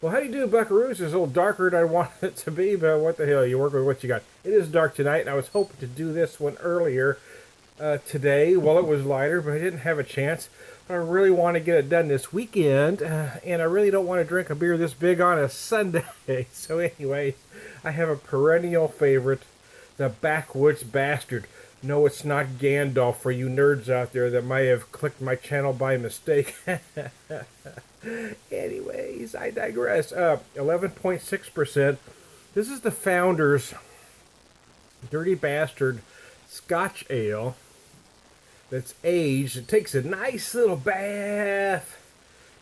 Well, how do you do, Buckaroos? It's a little darker than I wanted it to be, but what the hell? You work with what you got. It is dark tonight, and I was hoping to do this one earlier today while it was lighter, but I didn't have a chance. I really want to get it done this weekend, and I really don't want to drink a beer this big on a Sunday. So, anyways, I have a perennial favorite, the Backwoods Bastard. No, it's not Gandalf for you nerds out there that might have clicked my channel by mistake. Anyways, I digress. 11.6%. This is the Founder's Dirty Bastard Scotch Ale that's aged. It takes a nice little bath,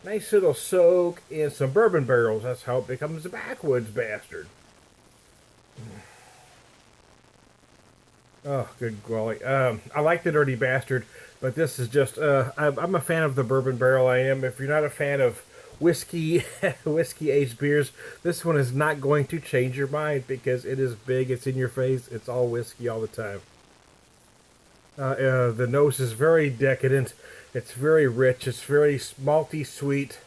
nice little soak in some bourbon barrels. That's how it becomes a Backwoods Bastard. Oh, good golly. I like the Dirty Bastard, but this is just, I'm a fan of the bourbon barrel. I am. If you're not a fan of whiskey, whiskey-aged beers, this one is not going to change your mind because it is big, it's in your face, it's all whiskey all the time. The nose is very decadent, it's very rich, it's very malty sweet,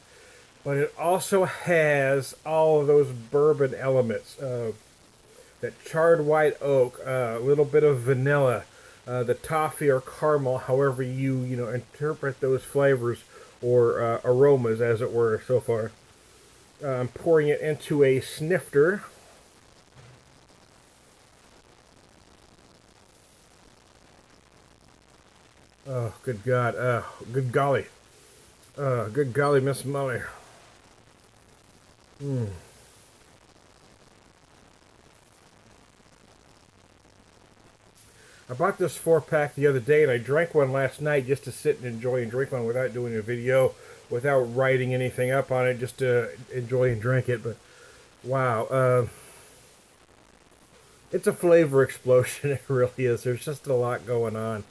but it also has all of those bourbon elements. That charred white oak, a little bit of vanilla, the toffee or caramel, however you interpret those flavors or aromas, as it were, so far. I'm pouring it into a snifter. Oh, good God. Good golly. Good golly, Miss Molly. Hmm. I bought this 4-pack the other day, and I drank one last night just to sit and enjoy and drink one without doing a video, without writing anything up on it, just to enjoy and drink it. But wow, it's a flavor explosion. It really is. There's just a lot going on.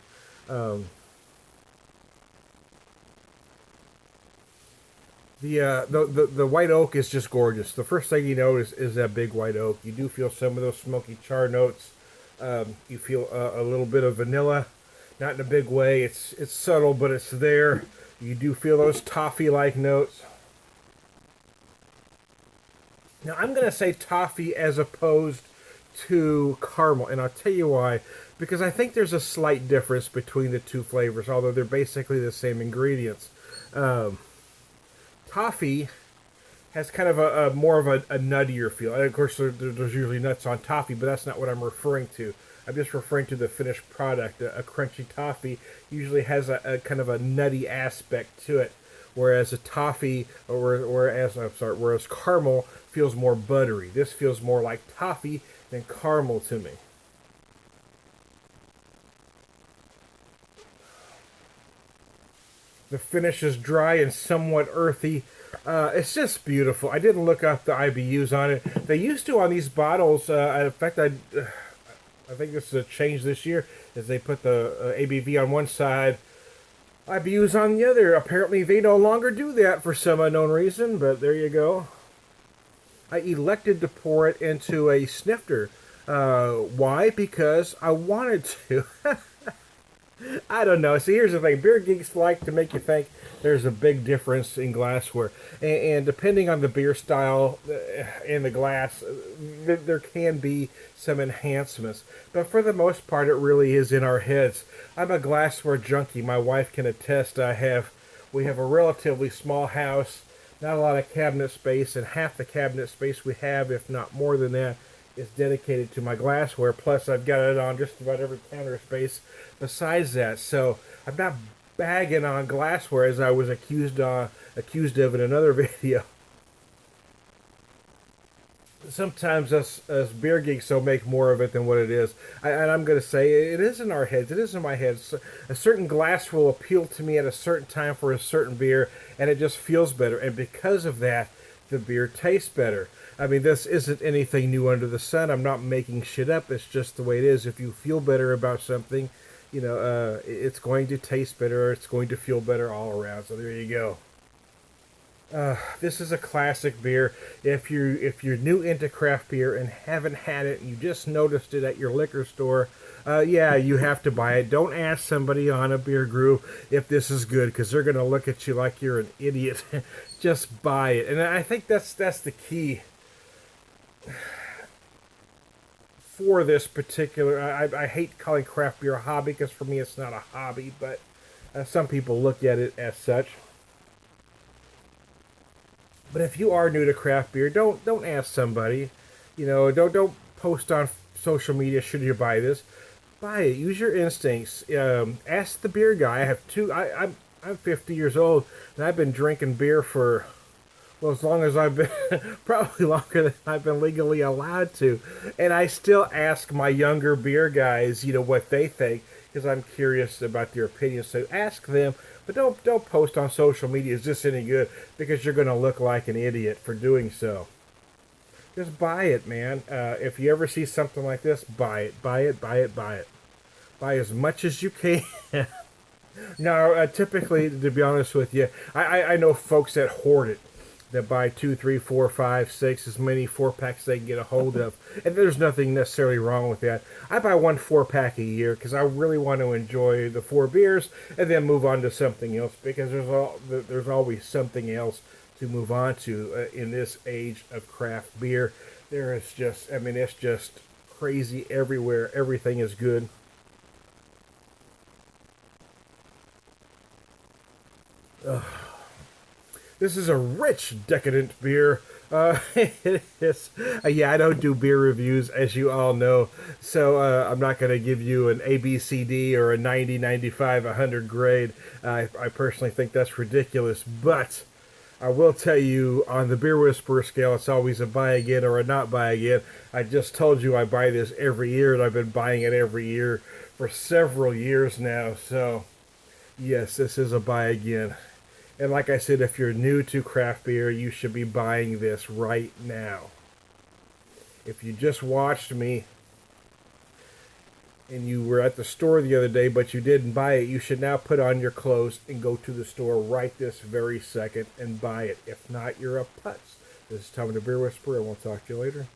The white oak is just gorgeous. The first thing you notice is that big white oak. You do feel some of those smoky char notes. You feel a little bit of vanilla, not in a big way. It's subtle, but it's there. You do feel those toffee-like notes. Now, I'm going to say toffee as opposed to caramel, and I'll tell you why. Because I think there's a slight difference between the two flavors, although they're basically the same ingredients. Toffee has kind of a more of a nuttier feel. And of course, there's usually nuts on toffee, but that's not what I'm referring to. I'm just referring to the finished product. A crunchy toffee usually has a kind of a nutty aspect to it, whereas a toffee, whereas caramel feels more buttery. This feels more like toffee than caramel to me. The finish is dry and somewhat earthy. It's just beautiful. I didn't look up the IBUs on it. They used to on these bottles. In fact, I think this is a change this year, is they put the ABV on one side, IBUs on the other. Apparently, they no longer do that for some unknown reason, but there you go. I elected to pour it into a snifter. Why? Because I wanted to. I don't know. See, here's the thing. Beer geeks like to make you think there's a big difference in glassware. And depending on the beer style and the glass, there can be some enhancements. But for the most part, it really is in our heads. I'm a glassware junkie. My wife can attest. We have a relatively small house, not a lot of cabinet space, and half the cabinet space we have, if not more than that, is dedicated to my glassware. Plus, I've got it on just about every counter space besides that. So I'm not bagging on glassware as I was accused of in another video. Sometimes us beer geeks will make more of it than what it is. And I'm going to say it is in our heads. It is in my head. So a certain glass will appeal to me at a certain time for a certain beer, and it just feels better. And because of that, the beer tastes better. I mean, this isn't anything new under the sun. I'm not making shit up. It's just the way it is. If you feel better about something, it's going to taste better. Or it's going to feel better all around. So there you go. This is a classic beer. If you're new into craft beer and haven't had it, and you just noticed it at your liquor store, yeah, you have to buy it. Don't ask somebody on a beer group if this is good, because they're gonna look at you like you're an idiot. Just buy it, and I think that's the key for this particular. I hate calling craft beer a hobby, because for me it's not a hobby, but some people look at it as such. But if you are new to craft beer, don't ask somebody. Don't post on social media should you buy this. Buy it. Use your instincts. Ask the beer guy. I have two. I'm 50 years old, and I've been drinking beer for, well, as long as I've been, probably longer than I've been legally allowed to. And I still ask my younger beer guys, what they think, because I'm curious about their opinions. So ask them, but don't post on social media, is this any good? Because you're going to look like an idiot for doing so. Just buy it, man. If you ever see something like this, buy it, buy it, buy it, buy it. Buy as much as you can. Now, typically, to be honest with you, I know folks that hoard it, that buy 2, 3, 4, 5, 6, as many 4-packs they can get a hold of. And there's nothing necessarily wrong with that. I buy one 4-pack a year because I really want to enjoy the 4 beers and then move on to something else, because there's always something else to move on to in this age of craft beer. There is just, it's just crazy everywhere. Everything is good. This is a rich, decadent beer. It is, yeah, I don't do beer reviews, as you all know, so I'm not going to give you an A, B, C, D, or a 90, 95, 100 grade. I personally think that's ridiculous, but I will tell you, on the Beer Whisperer scale, it's always a buy again or a not buy again. I just told you I buy this every year, and I've been buying it every year for several years now, so yes, this is a buy again. And like I said, if you're new to craft beer, you should be buying this right now. If you just watched me and you were at the store the other day but you didn't buy it, you should now put on your clothes and go to the store right this very second and buy it. If not, you're a putz. This is Tom the Beer Whisperer, and we'll talk to you later.